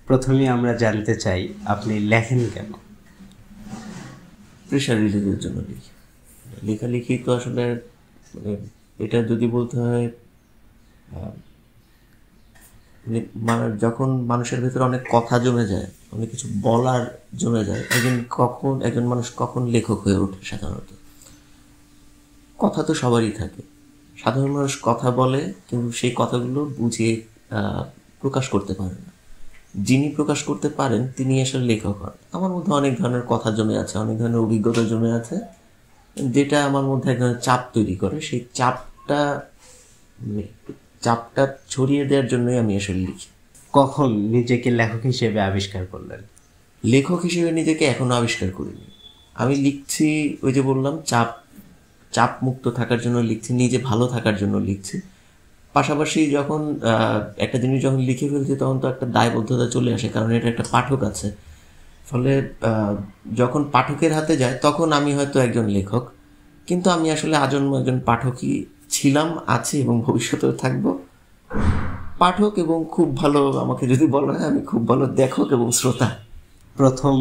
প্রথমেই আমরা জানতে চাই আপনি লেখেন কেন? প্রেশার রিলিজের জন্য লিখি। লেখালেখি তো আসলে মানে এটা যদি বলতে হয় যখন মানুষের ভেতরে অনেক কথা জমে যায়, অনেক কিছু বলার জমে যায়, একজন মানুষ কখন লেখক হয়ে ওঠে? সাধারণত কথা তো সবারই থাকে, সাধারণ মানুষ কথা বলে কিন্তু সেই কথাগুলো বুঝিয়ে প্রকাশ করতে পারে না। যিনি প্রকাশ করতে পারেন তিনি আসলে লেখক হন। আমার মধ্যে অনেক ধরনের কথা জমে আছে, অনেক ধরনের অভিজ্ঞতা জমে আছে, যেটা আমার মধ্যে এক ধরনের চাপ তৈরি করে। সেই চাপটা ছড়িয়ে দেওয়ার জন্যই আমি আসলে লিখি। কখন নিজেকে লেখক হিসেবে আবিষ্কার করলেন? লেখক হিসেবে নিজেকে এখনো আবিষ্কার করিনি। আমি লিখছি, ওই যে বললাম, চাপ মুক্ত থাকার জন্য লিখছি, নিজে ভালো থাকার জন্য লিখছি। পাশাপাশি যখন একটা জিনিস যখন লিখে ফেলছি তখন তো একটা দায়বদ্ধতা চলে আসে, কারণ এটা একটা পাঠক আছে। ফলে যখন পাঠকের হাতে যায় তখন আমি হয়তো একজন লেখক, কিন্তু আমি আসলে আজন্ম একজন পাঠকই ছিলাম, আছি এবং ভবিষ্যতেও থাকবো পাঠক। এবং খুব ভালো, আমাকে যদি বলা হয়, আমি খুব ভালো লেখক এবং শ্রোতা। প্রথম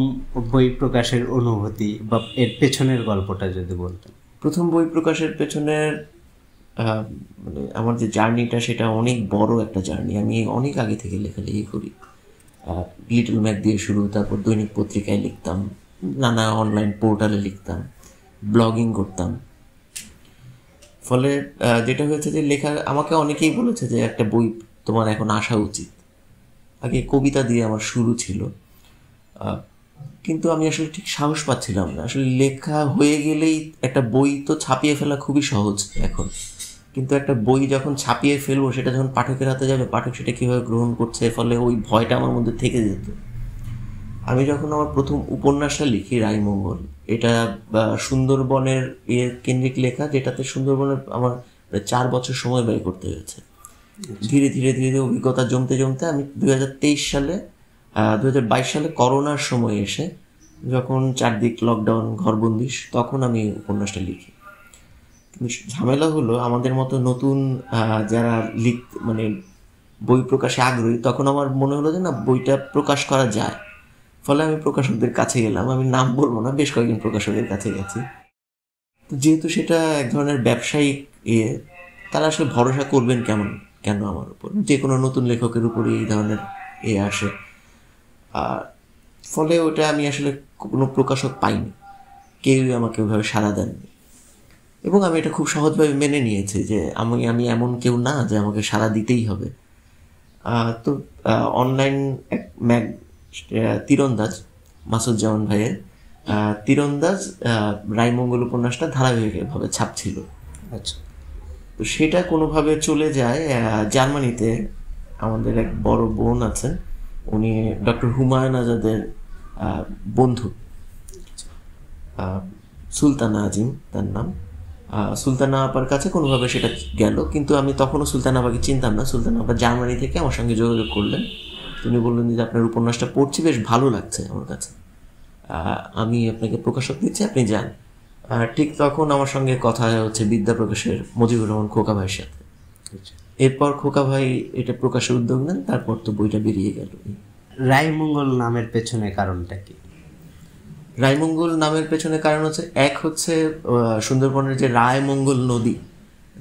বই প্রকাশের অনুভূতি বা এর পেছনের গল্পটা যদি বলতেন। প্রথম বই প্রকাশের পেছনের মানে আমার যে জার্নিটা, সেটা অনেক বড় একটা জার্নি। আমি অনেক আগে থেকে লেখালেখি করি। লিটল ম্যাক দিয়ে শুরু, তারপর দৈনিক পত্রিকায় লিখতাম, নানা অনলাইন পোর্টালে লিখতাম, ব্লগিং করতাম। ফলে যেটা হয়েছে যে আমাকে অনেকেই বলেছে যে একটা বই তোমার এখন আসা উচিত। আগে কবিতা দিয়ে আমার শুরু ছিল, কিন্তু আমি আসলে ঠিক সাহস পাচ্ছিলাম না। আসলে লেখা হয়ে গেলেই একটা বই তো ছাপিয়ে ফেলা খুবই সহজ এখন, কিন্তু একটা বই যখন ছাপিয়ে ফেলবো, সেটা যখন পাঠকের হাতে যাবে, পাঠক সেটা কীভাবে গ্রহণ করছে, ফলে ওই ভয়টা আমার মধ্যে থেকে যেত। আমি যখন আমার প্রথম উপন্যাসটা লিখি, রায়মঙ্গল, এটা সুন্দরবনের কেন্দ্রিক লেখা, যেটাতে সুন্দরবনের আমার 4 বছর সময় ব্যয় করতে হয়েছে। ধীরে ধীরে ধীরে অভিজ্ঞতা জমতে জমতে আমি 2023 সালে 2022 সালে করোনার সময় এসে, যখন চারদিক লকডাউন, ঘরবন্দি, তখন আমি উপন্যাসটা লিখি। কিন্তু ঝামেলা হলো, আমাদের মতো নতুন যারা মানে বই প্রকাশে আগ্রহী, তখন আমার মনে হলো যে না, বইটা প্রকাশ করা যায়। ফলে আমি প্রকাশকদের কাছে গেলাম, আমি নাম বলবো না, বেশ কয়েকজন প্রকাশকের কাছে গেছি। তো যেহেতু সেটা এক ধরনের ব্যবসায়িক তারা আসলে ভরসা করবেন কেন আমার উপর? যে কোনো নতুন লেখকের উপরে এই ধরনের আসে। আর ফলে ওটা আমি আসলে কোনো প্রকাশক পাইনি, কেউই আমাকে ওইভাবে সাড়া দেননি। এবং আমি এটা খুব সহজভাবে মেনে নিয়েছি যে আমি এমন কেউ না যে আমাকে সাড়া দিতেই হবে। তো অনলাইন এক তীরন্দাজ, মাসুজ্জামান ভাইয়ের তীরন্দাজ রায়মঙ্গল উপন্যাসটা ধারাবাহিকভাবে ছাপছিল। আচ্ছা। তো সেটা কোনোভাবে চলে যায় জার্মানিতে। আমাদের এক বড় বোন আছেন, উনি ডক্টর হুমায়ুন আজাদের বন্ধু, সুলতানা আজিম তার নাম। সুলতানা আপার কাছে কোনোভাবে সেটা গেল, কিন্তু আমি তখনও সুলতানা আপাকে চিনতাম না। সুলতানা আপা জার্মানি থেকে আমার সঙ্গে যোগাযোগ করলেন। তিনি বললেন যে আপনার উপন্যাসটা পড়ছি, বেশ ভালো লাগছে আমার কাছে, আমি আপনাকে প্রকাশক দিচ্ছি, আপনি যান। ঠিক তখন আমার সঙ্গে কথা হচ্ছে বিদ্যা প্রকাশের মুজিবুর রহমান খোকা ভাইয়ের সাথে। এরপর খোকা ভাই এটা প্রকাশের উদ্যোগ নেন, তারপর তো বইটা বেরিয়ে গেল। রায়মঙ্গল নামের পেছনে কারণটা কি? রায়মঙ্গল নামের পেছনে কারণ হচ্ছে, এক হচ্ছে সুন্দরবনের যে রায়মঙ্গল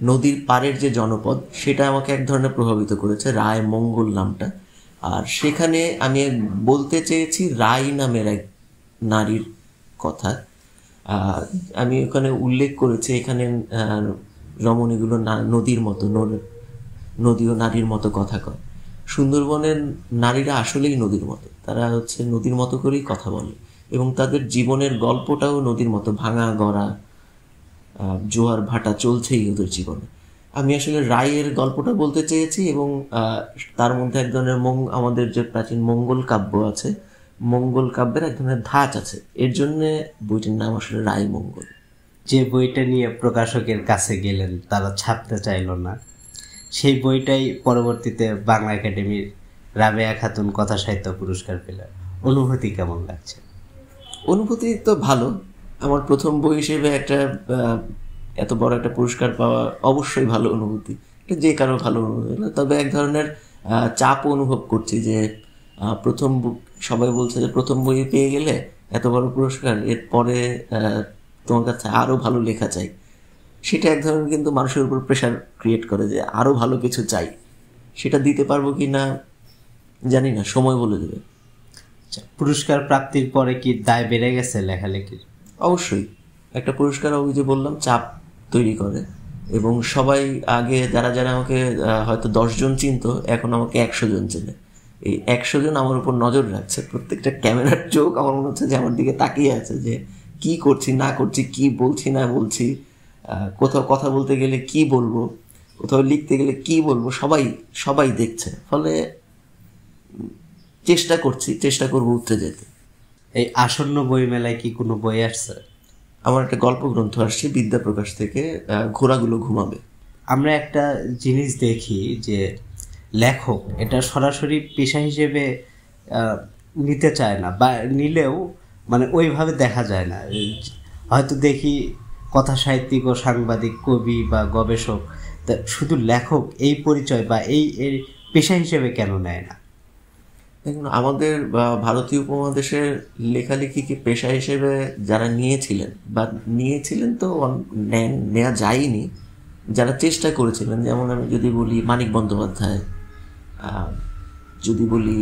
নদীর পাড়ের যে জনপদ, সেটা আমাকে এক ধরনের প্রভাবিত করেছে, রায়মঙ্গল নামটা। আর সেখানে আমি বলতে চেয়েছি রায় নামের এক নারীর কথা। আমি ওখানে উল্লেখ করেছি, এখানে রমণীগুলো নদীর মতো, নদী ও নারীর মতো কথা কয়। সুন্দরবনের নারীরা আসলেই নদীর মতো, তারা হচ্ছে নদীর মতো করেই কথা বলে, এবং তাদের জীবনের গল্পটাও নদীর মতো, ভাঙা গড়া, জোয়ার ভাটা চলছেই ওদের জীবনে। আমি আসলে রায়ের গল্পটা বলতে চেয়েছি, এবং তার মধ্যে এক ধরনের আমাদের যে প্রাচীন মঙ্গল কাব্য আছে, মঙ্গল কাব্যের এক ধরনের ধাঁচ আছে, এর জন্যে বইটির নাম আসলে রায়মঙ্গল। যে বইটা নিয়ে প্রকাশকের কাছে গেলেন, তারা ছাপতে চাইল না, সেই বইটাই পরবর্তীতে বাংলা একাডেমির রাবেয়া খাতুন কথা সাহিত্য পুরস্কার পেলেন। অনুভূতি কেমন লাগছে? অনুভূতি তো ভালো। আমার প্রথম বই হিসেবে একটা এত বড় একটা পুরস্কার পাওয়া অবশ্যই ভালো অনুভূতি, এটা যে কারো ভালো অনুভূতি। তবে এক ধরনের চাপ অনুভব করছি যে সবাই বলছে যে প্রথম বই পেয়ে গেলে এত বড় পুরস্কার, এরপরে তোমার কাছে আরও ভালো লেখা চাই। সেটা এক ধরনের কিন্তু মানুষের উপর প্রেশার ক্রিয়েট করে যে আরও ভালো কিছু চাই। সেটা দিতে পারবো কি না জানি না, সময় বলে দেবে। পুরস্কার প্রাপ্তির পরে কি দায় বেড়ে গেছে লেখালেখির? অবশ্যই একটা পুরস্কার, ওই যে বললাম, চাপ তৈরি করে। এবং সবাই আগে যারা যারা আমাকে হয়তো 10 জন চিনতো, এখন আমাকে 100 জন চেনে। এই 100 জন আমার উপর নজর রাখছে। প্রত্যেকটা ক্যামেরার চোখ আমার মনে হচ্ছে যে আমার দিকে তাকিয়ে আছে, যে কি করছি না করছি, কি বলছি না বলছি, কোথাও কথা বলতে গেলে কি বলবো, কোথাও লিখতে গেলে কি বলবো, সবাই সবাই দেখছে। ফলে চেষ্টা করবো উঠতে যেতে। এই আসন্ন বই মেলায় কি কোনো বই আসছে? আমার একটা গল্প গ্রন্থ আসছে বিদ্যাপ্রকাশ থেকে, ঘোড়াগুলো ঘুমাবে। আমরা একটা জিনিস দেখি যে লেখক এটা সরাসরি পেশা হিসেবে নিতে চায় না, বা নিলেও মানে ওইভাবে দেখা যায় না। হয়তো দেখি কথা সাহিত্যিক ও সাংবাদিক, কবি বা গবেষক, তা শুধু লেখক এই পরিচয় বা এই পেশা হিসেবে কেন নেয় না? দেখুন, আমাদের ভারতীয় উপমহাদেশের লেখালেখিকে পেশা হিসেবে যারা নিয়েছিলেন তো নেওয়া যায়নি, যারা চেষ্টা করেছিলেন, যেমন আমি যদি বলি মানিক বন্দ্যোপাধ্যায়, যদি বলি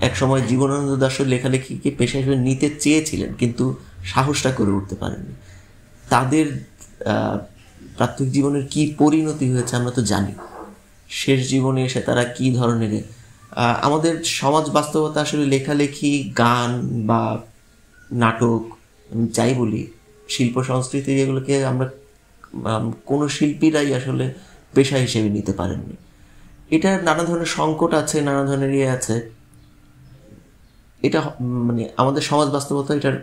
এক সময় জীবনানন্দ দাশের লেখালেখিকে পেশা হিসেবে নিতে চেয়েছিলেন, কিন্তু সাহসটা করে উঠতে পারেননি। তাদের প্রাত্যহিক জীবনের কি পরিণতি হয়েছে আমরা তো জানি। শেষ জীবনে এসে তারা কি ধরনের, আমাদের সমাজ বাস্তবতা আসলে লেখালেখি, গান বা নাটক, যাই বলি, শিল্প সংস্কৃতি, এগুলোকে আমরা কোনো শিল্পীরাই আসলে পেশা হিসেবে নিতে পারেননি। এটা নানা ধরনের সংকট আছে, নানা ধরনের আছে। এটা মানে আমাদের সমাজ বাস্তবতা এটার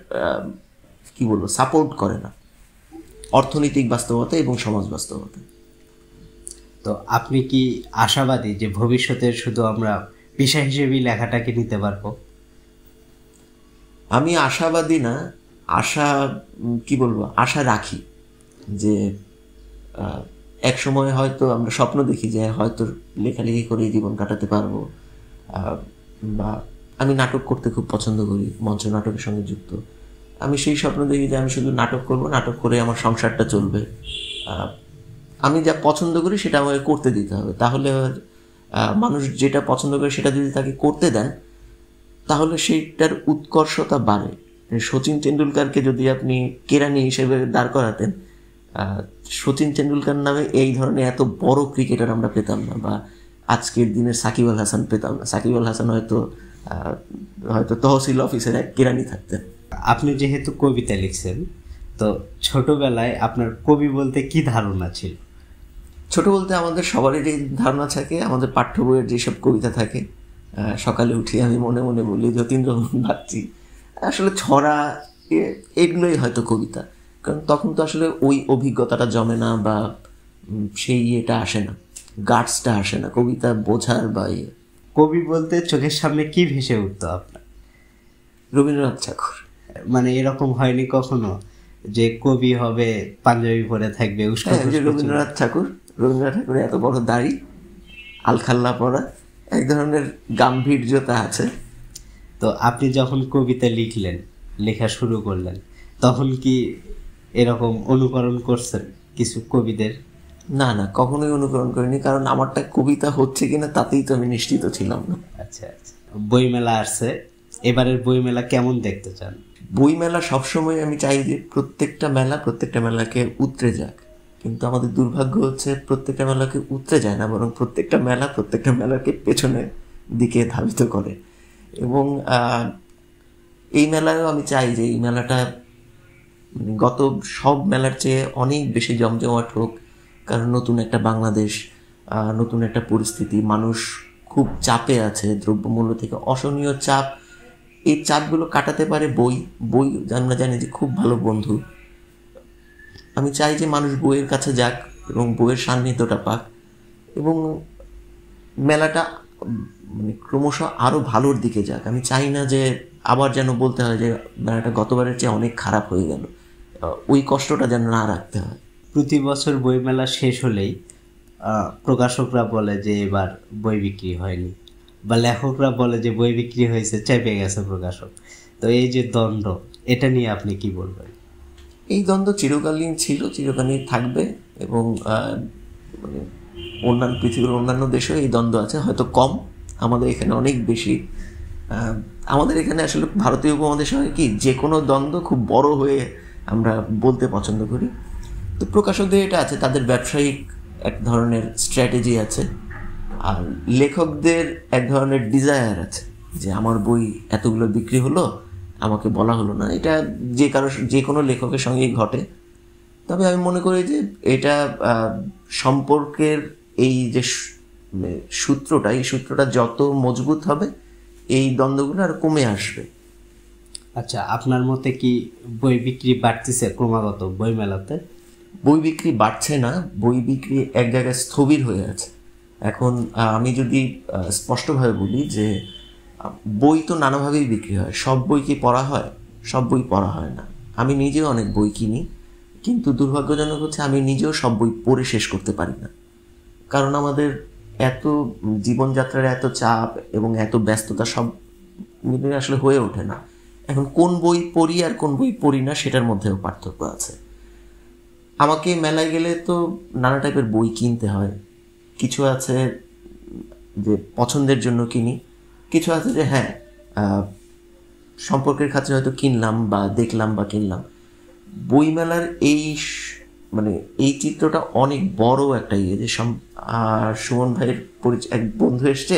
কি বলবো, সাপোর্ট করে না, অর্থনৈতিক বাস্তবতা এবং সমাজ বাস্তবতা। তো আপনি কি আশাবাদী যে ভবিষ্যতে শুধু আমরা পেশা হিসেবেই লেখাটাকে নিতে পারবো? আমি আশাবাদী না, আশা রাখি যে এক সময় হয়তো আমরা স্বপ্ন দেখি যে হয়তো লেখালেখি করে জীবন কাটাতে পারবো। বা আমি নাটক করতে খুব পছন্দ করি, মঞ্চ নাটকের সঙ্গে যুক্ত। আমি সেই স্বপ্ন দেখি যে আমি শুধু নাটক করব, নাটক করে আমার সংসারটা চলবে। আমি যা পছন্দ করি সেটা আমাকে করতে দিতে হবে। তাহলে মানুষ যেটা পছন্দ করে সেটা যদি তাকে করতে দেন, তাহলে সেইটার উৎকর্ষতা বাড়ে। শচীন টেন্ডুলকারকে যদি আপনি কেরানি হিসেবে দাঁড় করাতেন, শচীন টেন্ডুলকার নামে এই ধরনের এত বড় ক্রিকেটার আমরা পেতাম না, বা আজকের দিনের সাকিব আল হাসান পেতাম না। সাকিব আল হাসান হয়তো তহসিল অফিসের এক কেরানি থাকতেন। আপনি যেহেতু কবিতা লিখছেন, তো ছোটবেলায় আপনার কবি বলতে কি ধারণা ছিল? ছোট বলতে আমাদের সবারই যে ধারণা থাকে, আমাদের পাঠ্য বইয়ের যেসব কবিতা থাকে, সকালে উঠে আমি মনে মনে বলি যতীন্দ্রমোহন বাগচি, আসলে ছড়া, এগুলোই হয়তো কবিতা। কারণ তখন তো আসলে ওই অভিজ্ঞতাটা জমে না, বা সেই ইয়েটা আসে না, গার্ডসটা আসে না কবিতা বোঝার। বা কবি বলতে চোখের সামনে কি ভেসে উঠতো আপনার? রবীন্দ্রনাথ ঠাকুর। মানে এরকম হয়নি কখনো যে কবি হবে, পাঞ্জাবি পরে থাকবে? রবীন্দ্রনাথ ঠাকুরের এত বড় দাড়ি, আলখাল্লা পরা, এক ধরনের গাম্ভীর্যতা আছে। তো আপনি যখন কবিতা লেখা শুরু করলেন, তখন কি এরকম অনুকরণ করছেন কিছু কবিদের? না, কখনোই অনুকরণ করিনি, কারণ আমারটা কবিতা হচ্ছে কিনা তাতেই তো আমি নিশ্চিত ছিলাম না। আচ্ছা, বইমেলা আসছে, এবারের বইমেলা কেমন দেখতে চান? বইমেলা সবসময় আমি চাই যে প্রত্যেকটা মেলাকে উতরে যাক, কিন্তু আমাদের দুর্ভাগ্য হচ্ছে প্রত্যেকটা মেলাকে উতরে যায় না, বরং প্রত্যেকটা মেলাকে পেছনের দিকে ধাবিত করে। এবং এই মেলায়ও আমি চাই যে এই মেলাটা গত সব মেলার চেয়ে অনেক বেশি জমজমাট হোক, কারণ নতুন একটা বাংলাদেশ, নতুন একটা পরিস্থিতি, মানুষ খুব চাপে আছে, দ্রব্যমূল্য থেকে অসহনীয় চাপ। এই চাপগুলো কাটাতে পারে বই আমরা জানি যে খুব ভালো বন্ধু। আমি চাই যে মানুষ বইয়ের কাছে যাক এবং বইয়ের সান্নিধ্যটা পাক, এবং মেলাটা মানে ক্রমশ আরও ভালোর দিকে যাক। আমি চাই না যে আবার যেন বলতে হয় যে মেলাটা গতবারের চেয়ে অনেক খারাপ হয়ে গেল, ওই কষ্টটা যেন না রাখতে হয়। প্রতি বছর বইমেলা শেষ হলেই প্রকাশকরা বলে যে এবার বই বিক্রি হয়নি। বা লেখকরা বলে যে বই বিক্রি হয়েছে, চেপে গেছে প্রকাশক। তো এই যে দ্বন্দ্ব, এটা নিয়ে আপনি কি বলবেন? এই দ্বন্দ্ব চিরকালীন ছিল, চিরকালীন থাকবে, এবং মানে অন্যান্য পৃথিবীর অন্যান্য দেশেও এই দ্বন্দ্ব আছে, হয়তো কম, আমাদের এখানে অনেক বেশি। আমাদের এখানে আসলে ভারতীয় উপমহাদেশে হয় কি, যে কোনো দ্বন্দ্ব খুব বড় হয়ে আমরা বলতে পছন্দ করি। তো প্রকাশকদের এটা আছে, তাদের ব্যবসায়িক এক ধরনের স্ট্র্যাটেজি আছে, আর লেখকদের এক ধরনের ডিজায়ার আছে যে আমার বই এতগুলো বিক্রি হলো, আমাকে বলা হলো না। এটা যে কোনো লেখকের সঙ্গেই ঘটে। তবে আমি মনে করি যে এটা সম্পর্কের এই যে সূত্রটা, এই সূত্রটা যত মজবুত হবে, এই দ্বন্দ্বগুলো আর কমে আসবে। আচ্ছা, আপনার মতে কি বই বিক্রি বাড়তেছে ক্রমাগত বই মেলাতে? বই বিক্রি বাড়ছে না, বই বিক্রি এক জায়গায় স্থবির হয়ে আছে এখন। আমি যদি স্পষ্টভাবে বলি যে বই তো নানাভাবেই বিক্রি হয়, সব বই কি পড়া হয়? সব বই পড়া হয় না। আমি নিজেও অনেক বই কিনি, কিন্তু দুর্ভাগ্যজনক হচ্ছে আমি নিজেও সব বই পড়ে শেষ করতে পারি না, কারণ আমাদের এত জীবনযাত্রার এত চাপ এবং এত ব্যস্ততা, সব মিলে আসলে হয়ে ওঠে না। এখন কোন বই পড়ি আর কোন বই পড়ি না, সেটার মধ্যেও পার্থক্য আছে। আমাকে মেলায় গেলে তো নানা টাইপের বই কিনতে হয়। কিছু আছে যে পছন্দের জন্য কিনি, কিছু আছে যে হ্যাঁ সম্পর্কের খাতিরে হয়তো কিনলাম বা দেখলাম বা কিনলাম। বইমেলার এই মানে এই চিত্রটা অনেক বড় একটা ইয়ে, যে সুমন ভাইয়ের এক বন্ধু এসছে,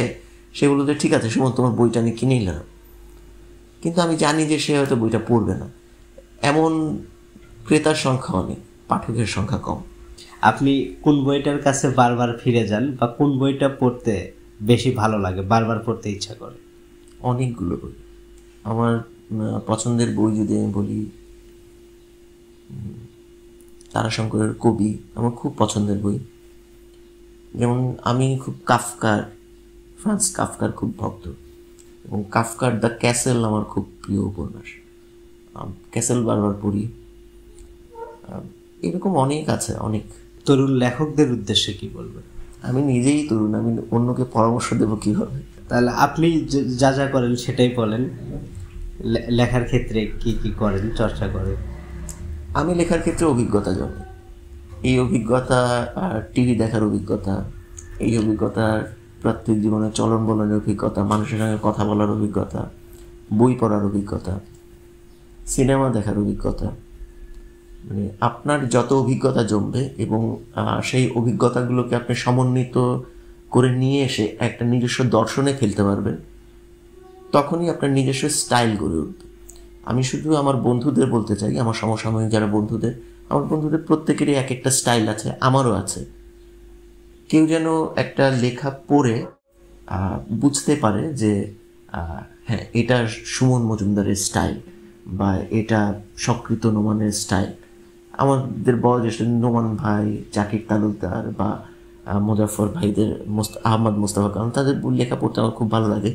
সে বলল যে ঠিক আছে সুমন, তোমার বইটা আমি কিনে নিলাম, কিন্তু আমি জানি যে সে হয়তো বইটা পড়বে না। এমন ক্রেতার সংখ্যা অনেক, পাঠকের সংখ্যা কম। আপনি কোন বইটার কাছে বারবার ফিরে যান, বা কোন বইটা পড়তে বেশি ভালো লাগে, বারবার পড়তে ইচ্ছা করে? অনেকগুলো বই। আমার পছন্দের বই যদি আমি বলি, তারাশঙ্করের কবি আমার খুব পছন্দের বই। যেমন আমি খুব ফ্রান্স কাফকার খুব ভক্ত, এবং কাফকার দ্য ক্যাসেল আমার খুব প্রিয় উপন্যাস। ক্যাসেল বারবার পড়ি। এরকম অনেক আছে, অনেক। তরুণ লেখকদের উদ্দেশ্যে কি বলবেন? আমি নিজেই তরুণ, আমি অন্যকে পরামর্শ দেবো কীভাবে? তাহলে আপনি যা যা করেন সেটাই বলেন। লেখার ক্ষেত্রে কি কি করেন, চর্চা করেন? আমি লেখার ক্ষেত্রে অভিজ্ঞতা জন্মে, এই অভিজ্ঞতা টিভি দেখার অভিজ্ঞতা, এই অভিজ্ঞতার প্রত্যেক জীবনে চলন বলনের অভিজ্ঞতা, মানুষের সঙ্গে কথা বলার অভিজ্ঞতা, বই পড়ার অভিজ্ঞতা, সিনেমা দেখার অভিজ্ঞতা। মানে আপনার যত অভিজ্ঞতা জমবে এবং সেই অভিজ্ঞতাগুলোকে আপনি সমন্বিত করে নিয়ে এসে একটা নিজস্ব দর্শনে ফেলতে পারবেন, তখনই আপনার নিজস্ব স্টাইল গড়ে উঠবে। আমি শুধু আমার বন্ধুদের বলতে চাই, আমার সমসাময়িক যারা আমার বন্ধুদের প্রত্যেকেরই এক একটা স্টাইল আছে, আমারও আছে। কেউ যেন একটা লেখা পড়ে বুঝতে পারে যে হ্যাঁ, এটা সুমন মজুমদারের স্টাইল, বা এটা সক্রিত নোমানের স্টাইল। আমাদের বয়োজ্যেষ্ঠ নোমান ভাই, জাকির তালুকদার বা মুজাফর ভাইদের, আহমদ মুস্তাফা কালাম, তাদের লেখা পড়তে আমার খুব ভালো লাগে,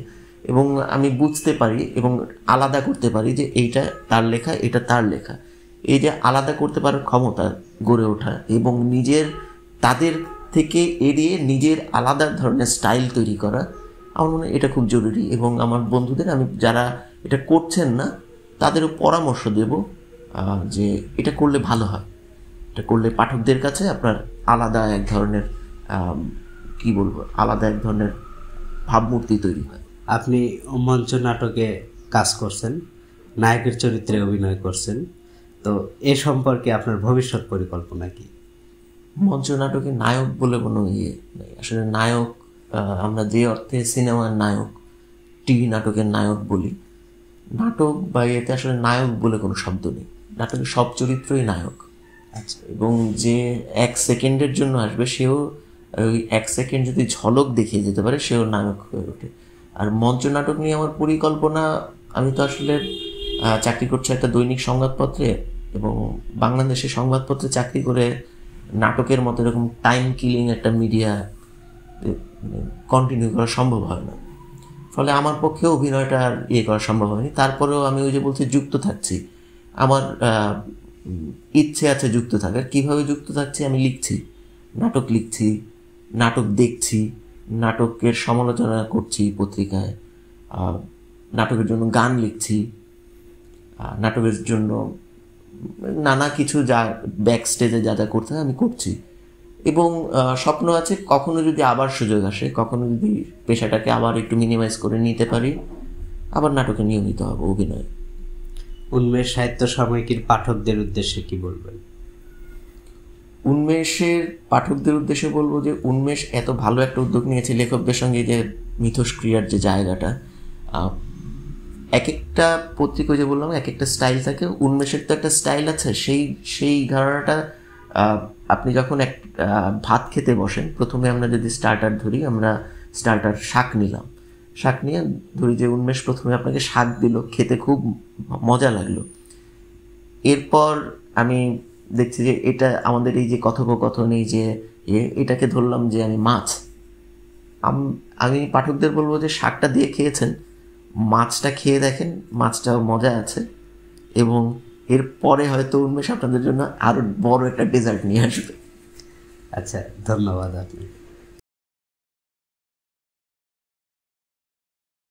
এবং আমি বুঝতে পারি এবং আলাদা করতে পারি যে এইটা তার লেখা, এটা তার লেখা। এই যে আলাদা করতে পারার ক্ষমতা গড়ে ওঠা এবং তাদের থেকে এড়িয়ে নিজের আলাদা ধরনের স্টাইল তৈরি করা, আমার মনে হয় এটা খুব জরুরি। এবং আমার বন্ধুদের আমি যারা এটা করছেন না, তাদেরও পরামর্শ দেব যে এটা করলে ভালো হয়, এটা করলে পাঠকদের কাছে আপনার আলাদা এক ধরনের আলাদা এক ধরনের ভাবমূর্তি তৈরি হয়। আপনি মঞ্চ নাটকে কাজ করছেন, নায়কের চরিত্রে অভিনয় করছেন, তো এ সম্পর্কে আপনার ভবিষ্যৎ পরিকল্পনা কি? মঞ্চ নাটকে নায়ক বলে কোনো ইয়ে নেই আসলে। নায়ক আমরা যে অর্থে সিনেমার নায়ক, টিভি নাটকের নায়ক বলি, নাটক বা এতে আসলে নায়ক বলে কোনো শব্দ নেই। নাটকে সব চরিত্রই নায়ক। আচ্ছা, এবং যে 1 সেকেন্ডের জন্য আসবে, সেও ওই 1 সেকেন্ড যদি ঝলক দেখিয়ে যেতে পারে, সেও নায়ক হয়ে ওঠে। আর মঞ্চ নাটক নিয়ে আমার পরিকল্পনা, আমি তো আসলে চাকরি করছি একটা দৈনিক সংবাদপত্রে, এবং বাংলাদেশের সংবাদপত্রে চাকরি করে নাটকের মতো এরকম টাইম কিলিং একটা মিডিয়া কন্টিনিউ করা সম্ভব হয় না। ফলে আমার পক্ষে অভিনয়টা আর করা সম্ভব হয়নি। তারপরেও আমি ওই যে বলছি, যুক্ত থাকছি। আমার ইচ্ছে আছে যুক্ত থাকার। কীভাবে যুক্ত থাকছি? আমি লিখছি, নাটক লিখছি, নাটক দেখছি, নাটকের সমালোচনা করছি পত্রিকায়, নাটকের জন্য গান লিখছি, নাটকের জন্য নানা কিছু যা ব্যাক স্টেজে যা যা করতে হয় আমি করছি। এবং স্বপ্ন আছে কখনো যদি আবার সুযোগ আসে, কখনো যদি পেশাটাকে আবার একটু মিনিমাইজ করে নিতে পারি, আবার নাটকে নিয়মিত হবো, অভিনয়। উন্মেষ সাহিত্য সাময়িকীর পাঠকদের উদ্দেশ্যে কি বলবেন? উন্মেষের পাঠকদের উদ্দেশ্যে বলবো যে উন্মেষ এত ভালো একটা উদ্যোগ নিয়েছে লেখকদের সঙ্গে, যে মিথস্ক্রিয়ার যে জায়গাটা, এক একটা পত্রিকা যে বললাম এক একটা স্টাইল থাকে, উন্মেষের তো একটা স্টাইল আছে। সেই ধারণাটা আপনি যখন এক ভাত খেতে বসেন, প্রথমে আমরা যদি স্টার্টার ধরি, আমরা স্টার্টার শাক নিলাম, শাক নিয়ে ধরি যে উন্মেষ প্রথমে আপনাকে শাক দিল, খেতে খুব মজা লাগলো। এরপর আমি দেখছি যে এটা আমাদের এই যে কথোপকথন, এই যে এটাকে ধরলাম যে আমি মাছ। আমি পাঠকদের বলবো যে শাকটা দিয়ে খেয়েছেন, মাছটা খেয়ে দেখেন, মাছটাও মজা আছে, এবং এরপরে হয়তো উন্মেষ আপনাদের জন্য আরো বড় একটা ডেজার্ট নিয়ে আসবে। আচ্ছা, ধন্যবাদ আপনি।